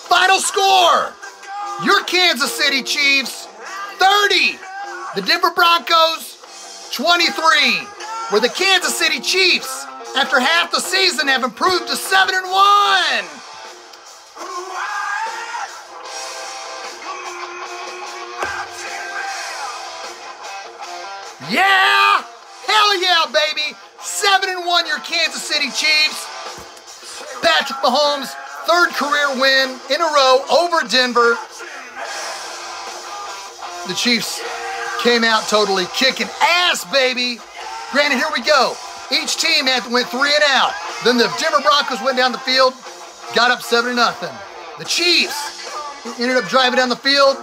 Final score, your Kansas City Chiefs 30, the Denver Broncos 23, where the Kansas City Chiefs, after half the season, have improved to 7-1. Yeah! Hell yeah, baby! 7-1, your Kansas City Chiefs. Patrick Mahomes, third career win in a row over Denver. The Chiefs came out totally kicking ass, baby. Granted, here we go. Each team went 3 and out. Then the Denver Broncos went down the field, got up 7-0. The Chiefs ended up driving down the field.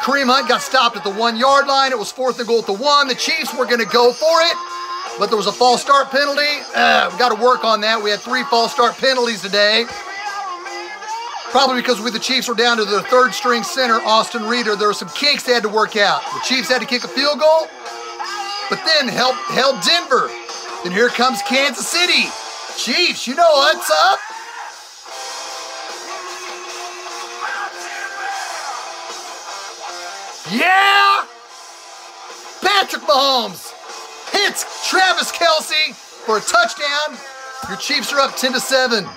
Kareem Hunt got stopped at the 1-yard line. It was 4th and goal at the 1. The Chiefs were going to go for it, but there was a false start penalty. We got to work on that. We had 3 false start penalties today. Probably because the Chiefs were down to their third string center, Austin Reeder. There were some kinks they had to work out. The Chiefs had to kick a field goal, but then held Denver. Then here comes Kansas City. Chiefs, you know what's up. Yeah! Patrick Mahomes hits Travis Kelce for a touchdown. Your Chiefs are up 10-7.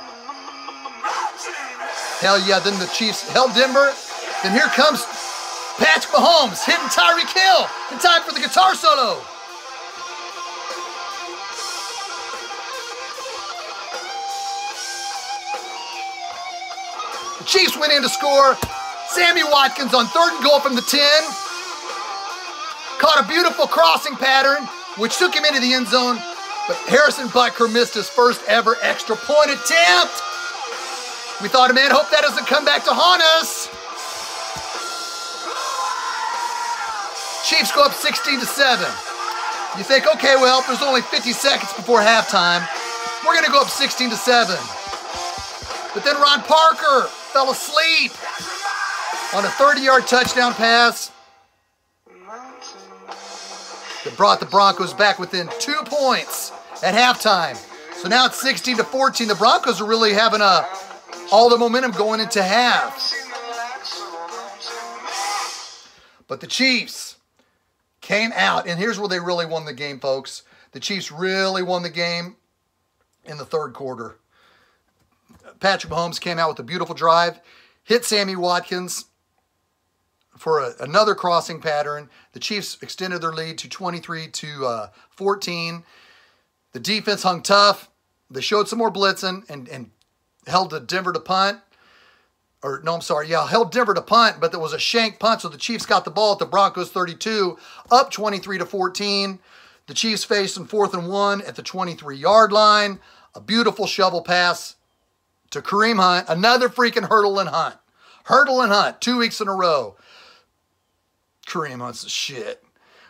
Hell yeah, then the Chiefs held Denver. Then here comes Patrick Mahomes hitting Tyreek Hill in time for the guitar solo. The Chiefs went in to score. Sammy Watkins on 3rd and goal from the 10. Caught a beautiful crossing pattern, which took him into the end zone, but Harrison Butker missed his first ever extra point attempt. We thought, man, hope that doesn't come back to haunt us. Chiefs go up 16-7. You think, okay, well, there's only 50 seconds before halftime. We're going to go up 16-7. But then Ron Parker fell asleep on a 30-yard touchdown pass that brought the Broncos back within 2 points at halftime. So now it's 16-14. The Broncos are really having all the momentum going into half. But the Chiefs came out, and here's where they really won the game, folks. The Chiefs really won the game in the 3rd quarter. Patrick Mahomes came out with a beautiful drive, hit Sammy Watkins for another crossing pattern. The Chiefs extended their lead to 23-14. The defense hung tough. They showed some more blitzing and held Denver to punt. Held Denver to punt, but there was a shank punt, so the Chiefs got the ball at the Broncos 32, up 23-14. The Chiefs faced in 4th and 1 at the 23-yard line. A beautiful shovel pass to Kareem Hunt. Another freaking hurdle and hunt. 2 weeks in a row. Kareem Hunt's the shit.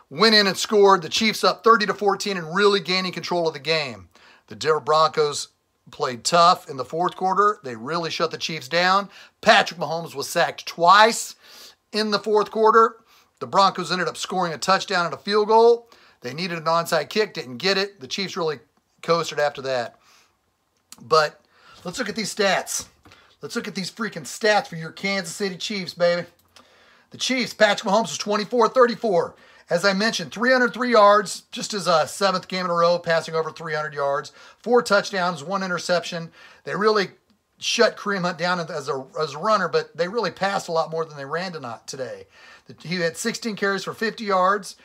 Went in and scored. The Chiefs up 30-14 and really gaining control of the game. The Denver Broncos played tough in the 4th quarter. They really shut the Chiefs down. Patrick Mahomes was sacked twice in the 4th quarter. The Broncos ended up scoring a touchdown and a field goal. They needed an onside kick, didn't get it. The Chiefs really coasted after that. But let's look at these stats. Let's look at these freaking stats for your Kansas City Chiefs, baby. The Chiefs, Patrick Mahomes was 24-34. As I mentioned, 303 yards, just his 7th game in a row, passing over 300 yards. 4 touchdowns, 1 interception. They really shut Kareem Hunt down as a runner, but they really passed a lot more than they ran today. He had 16 carries for 50 yards.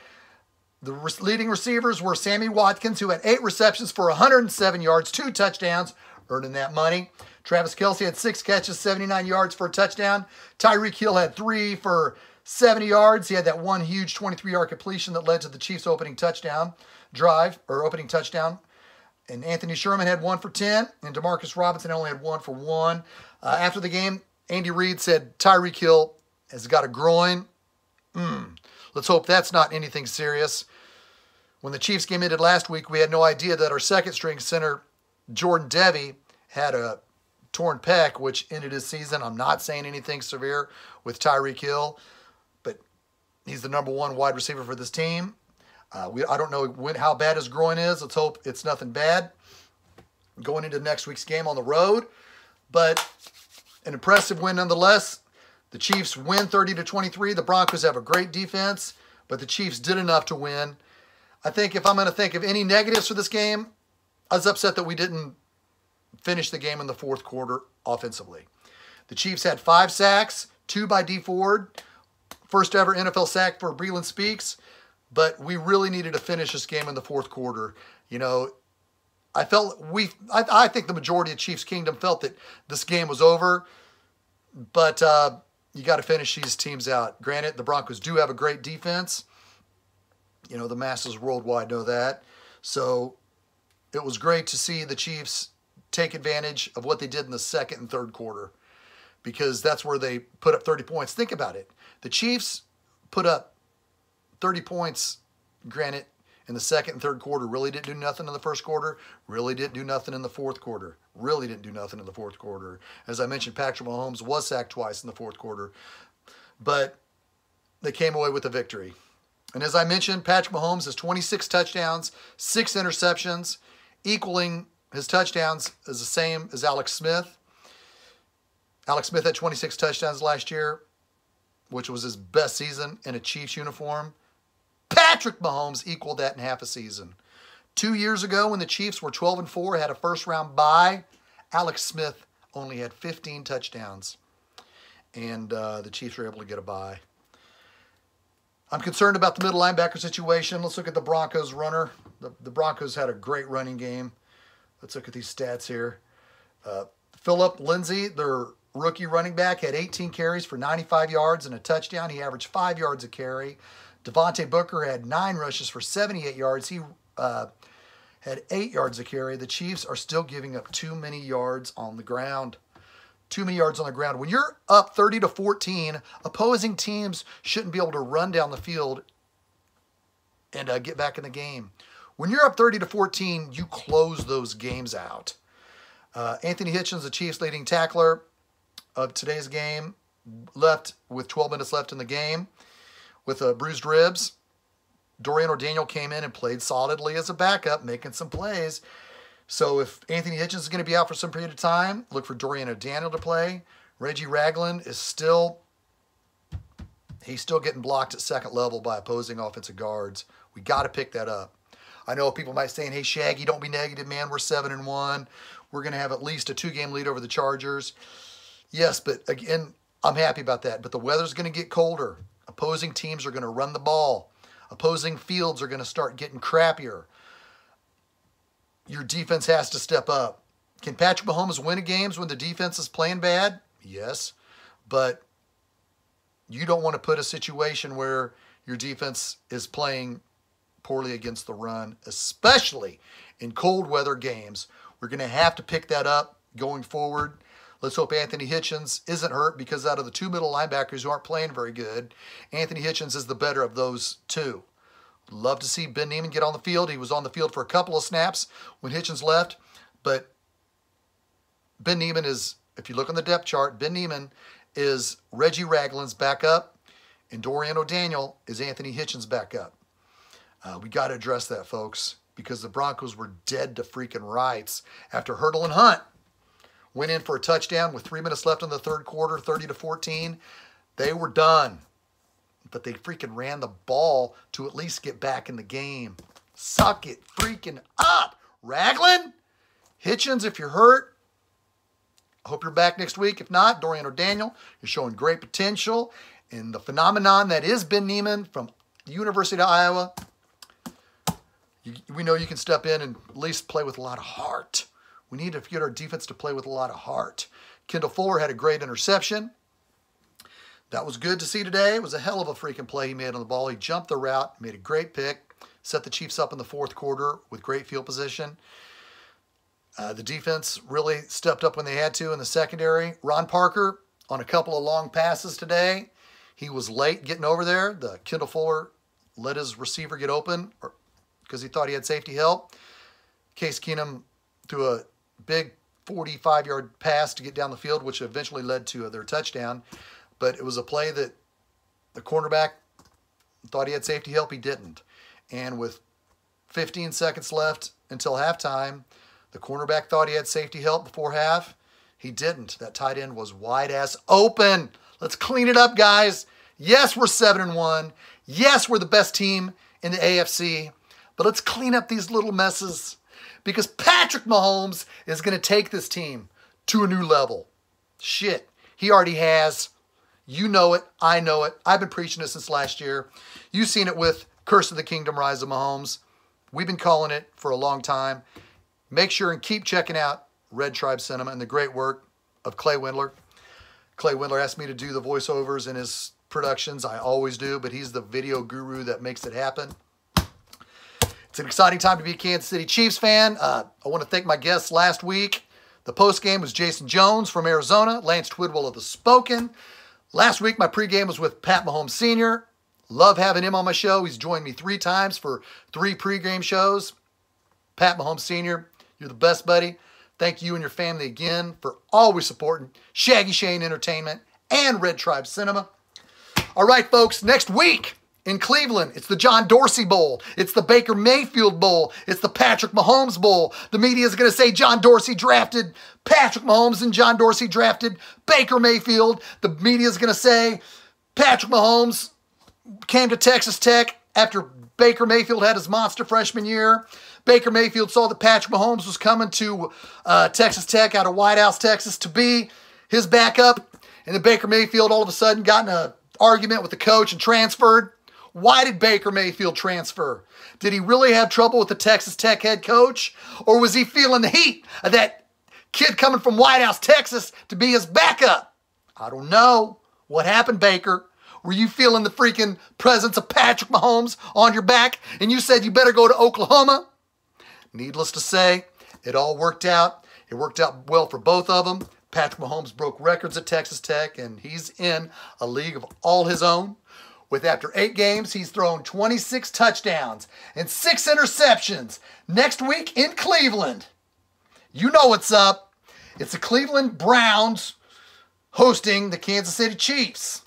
The leading receivers were Sammy Watkins, who had 8 receptions for 107 yards, 2 touchdowns, earning that money. Travis Kelce had 6 catches, 79 yards for a touchdown. Tyreek Hill had 3 for 70 yards. He had that one huge 23-yard completion that led to the Chiefs' opening touchdown. And Anthony Sherman had 1 for 10, and Demarcus Robinson only had 1 for 1. After the game, Andy Reid said Tyreek Hill has got a groin. Let's hope that's not anything serious. When the Chiefs game ended last week, we had no idea that our second-string center, Jordan Devey, had a torn pec, which ended his season. I'm not saying anything severe with Tyreek Hill, but he's the #1 wide receiver for this team. I don't know how bad his groin is. Let's hope it's nothing bad going into next week's game on the road. But an impressive win nonetheless. The Chiefs win 30-23. The Broncos have a great defense, but the Chiefs did enough to win. I think if I'm going to think of any negatives for this game, I was upset that we didn't finish the game in the fourth quarter offensively. The Chiefs had 5 sacks, 2 by Dee Ford, first ever NFL sack for Breeland Speaks, but we really needed to finish this game in the fourth quarter. You know, I think the majority of Chiefs Kingdom felt that this game was over, but you got to finish these teams out. Granted, the Broncos do have a great defense. You know, the masses worldwide know that. So it was great to see the Chiefs take advantage of what they did in the second and third quarter, because that's where they put up 30 points. Think about it. The Chiefs put up 30 points, granted, in the second and third quarter. Really didn't do nothing in the first quarter. Really didn't do nothing in the fourth quarter. Really didn't do nothing in the fourth quarter. As I mentioned, Patrick Mahomes was sacked twice in the fourth quarter. But they came away with a victory. And as I mentioned, Patrick Mahomes has 26 touchdowns, 6 interceptions, equaling his touchdowns is the same as Alex Smith. Alex Smith had 26 touchdowns last year, which was his best season in a Chiefs uniform. Patrick Mahomes equaled that in half a season. 2 years ago, when the Chiefs were 12-4, had a first-round bye, Alex Smith only had 15 touchdowns, and the Chiefs were able to get a bye. I'm concerned about the middle linebacker situation. Let's look at the Broncos runner. The Broncos had a great running game. Let's look at these stats here. Phillip Lindsay, their rookie running back, had 18 carries for 95 yards and a touchdown. He averaged 5 yards a carry. Devontae Booker had 9 rushes for 78 yards. He had 8 yards a carry. The Chiefs are still giving up too many yards on the ground. Too many yards on the ground. When you're up 30-14, opposing teams shouldn't be able to run down the field and get back in the game. When you're up 30-14, you close those games out. Anthony Hitchens, the Chiefs' leading tackler of today's game, left with 12 minutes left in the game with bruised ribs. Dorian O'Daniel came in and played solidly as a backup, making some plays. So if Anthony Hitchens is going to be out for some period of time, look for Dorian O'Daniel to play. Reggie Ragland is still getting blocked at second level by opposing offensive guards. We got to pick that up. I know people might say, hey, Shaggy, don't be negative, man. We're 7-1. We're going to have at least a 2-game lead over the Chargers. Yes, but again, I'm happy about that. But the weather's going to get colder. Opposing teams are going to run the ball. Opposing fields are going to start getting crappier. Your defense has to step up. Can Patrick Mahomes win games when the defense is playing bad? Yes. But you don't want to put a situation where your defense is playing poorly against the run, especially in cold weather games. We're going to have to pick that up going forward. Let's hope Anthony Hitchens isn't hurt, because out of the 2 middle linebackers who aren't playing very good, Anthony Hitchens is the better of those 2. Love to see Ben Niemann get on the field. He was on the field for a couple of snaps when Hitchens left. But Ben Niemann is, if you look on the depth chart, Ben Niemann is Reggie Ragland's backup, and Dorian O'Daniel is Anthony Hitchens' backup. We got to address that, folks, because the Broncos were dead to freaking rights after Hurdle and Hunt went in for a touchdown with 3 minutes left in the third quarter, 30-14. They were done. But they freaking ran the ball to at least get back in the game. Suck it freaking up, Ragland. Hitchens, if you're hurt, I hope you're back next week. If not, Dorian O'Daniel, you're showing great potential. And the phenomenon that is Ben Niemann from the University of Iowa, we know you can step in and at least play with a lot of heart. We need to get our defense to play with a lot of heart. Kendall Fuller had a great interception. That was good to see today. It was a hell of a freaking play he made on the ball. He jumped the route, made a great pick, set the Chiefs up in the fourth quarter with great field position. The defense really stepped up when they had to in the secondary. Ron Parker on a couple of long passes today. He was late getting over there. The Kendall Fuller let his receiver get open, or because he thought he had safety help. Case Keenum threw a big 45-yard pass to get down the field, which eventually led to their touchdown. But it was a play that the cornerback thought he had safety help. He didn't. And with 15 seconds left until halftime, the cornerback thought he had safety help before half. He didn't. That tight end was wide-ass open. Let's clean it up, guys. Yes, we're 7-1. Yes, we're the best team in the AFC. But let's clean up these little messes, because Patrick Mahomes is going to take this team to a new level. Shit, he already has. You know it. I know it. I've been preaching this since last year. You've seen it with Curse of the Kingdom, Rise of Mahomes. We've been calling it for a long time. Make sure and keep checking out Red Tribe Cinema and the great work of Clay Windler. Clay Windler asked me to do the voiceovers in his productions. I always do, but he's the video guru that makes it happen. It's an exciting time to be a Kansas City Chiefs fan. I want to thank my guests last week. The post-game was Jason Jones from Arizona, Lance Twidwell of The Spoken. Last week, my pregame was with Pat Mahomes Sr. Love having him on my show. He's joined me 3 times for 3 pregame shows. Pat Mahomes Sr., you're the best, buddy. Thank you and your family again for always supporting Shaggyshane Entertainment and Red Tribe Cinema. All right, folks, next week in Cleveland, it's the John Dorsey Bowl. It's the Baker Mayfield Bowl. It's the Patrick Mahomes Bowl. The media is going to say John Dorsey drafted Patrick Mahomes and John Dorsey drafted Baker Mayfield. The media is going to say Patrick Mahomes came to Texas Tech after Baker Mayfield had his monster freshman year. Baker Mayfield saw that Patrick Mahomes was coming to Texas Tech out of White House, Texas, to be his backup. And then Baker Mayfield all of a sudden got in an argument with the coach and transferred. Why did Baker Mayfield transfer? Did he really have trouble with the Texas Tech head coach? Or was he feeling the heat of that kid coming from White House, Texas to be his backup? I don't know. What happened, Baker? Were you feeling the freaking presence of Patrick Mahomes on your back and you said you better go to Oklahoma? Needless to say, it all worked out. It worked out well for both of them. Patrick Mahomes broke records at Texas Tech, and he's in a league of all his own. With after 8 games, he's thrown 26 touchdowns and 6 interceptions. Next week in Cleveland, you know what's up. It's the Cleveland Browns hosting the Kansas City Chiefs.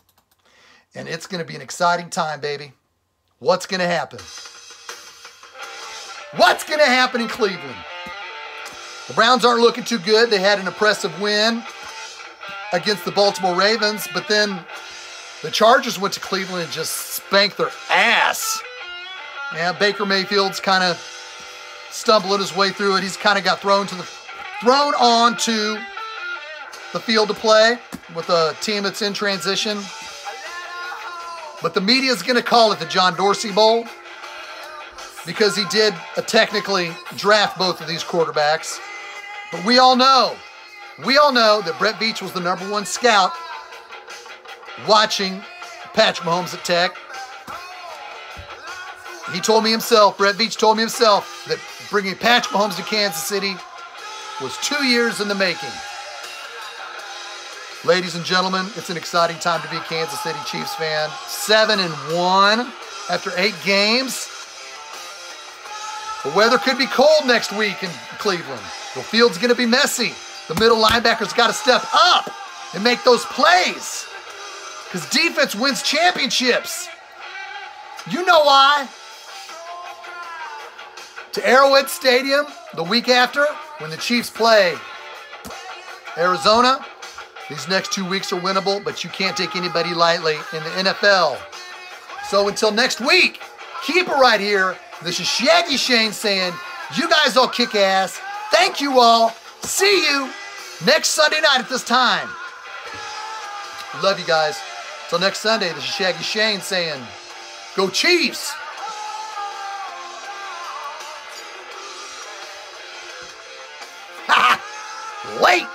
And it's going to be an exciting time, baby. What's going to happen? What's going to happen in Cleveland? The Browns aren't looking too good. They had an impressive win against the Baltimore Ravens, but then the Chargers went to Cleveland and just spanked their ass. Yeah, Baker Mayfield's kind of stumbling his way through it. He's kind of got thrown onto the field to play with a team that's in transition. But the media is going to call it the John Dorsey Bowl because he did technically draft both of these quarterbacks. But we all know that Brett Veach was the #1 scout watching Patrick Mahomes at Tech. He told me himself, Brett Veach told me himself, that bringing Patrick Mahomes to Kansas City was 2 years in the making. Ladies and gentlemen, it's an exciting time to be a Kansas City Chiefs fan. 7-1 after 8 games. The weather could be cold next week in Cleveland. The field's going to be messy. The middle linebackers got to step up and make those plays, because defense wins championships. You know why. To Arrowhead Stadium the week after, when the Chiefs play Arizona, these next 2 weeks are winnable, but you can't take anybody lightly in the NFL. So until next week, keep it right here. This is Shaggyshane saying, you guys all kick ass. Thank you all. See you next Sunday night at this time. Love you guys. Till next Sunday, this is Shaggyshane saying, go Chiefs. Late.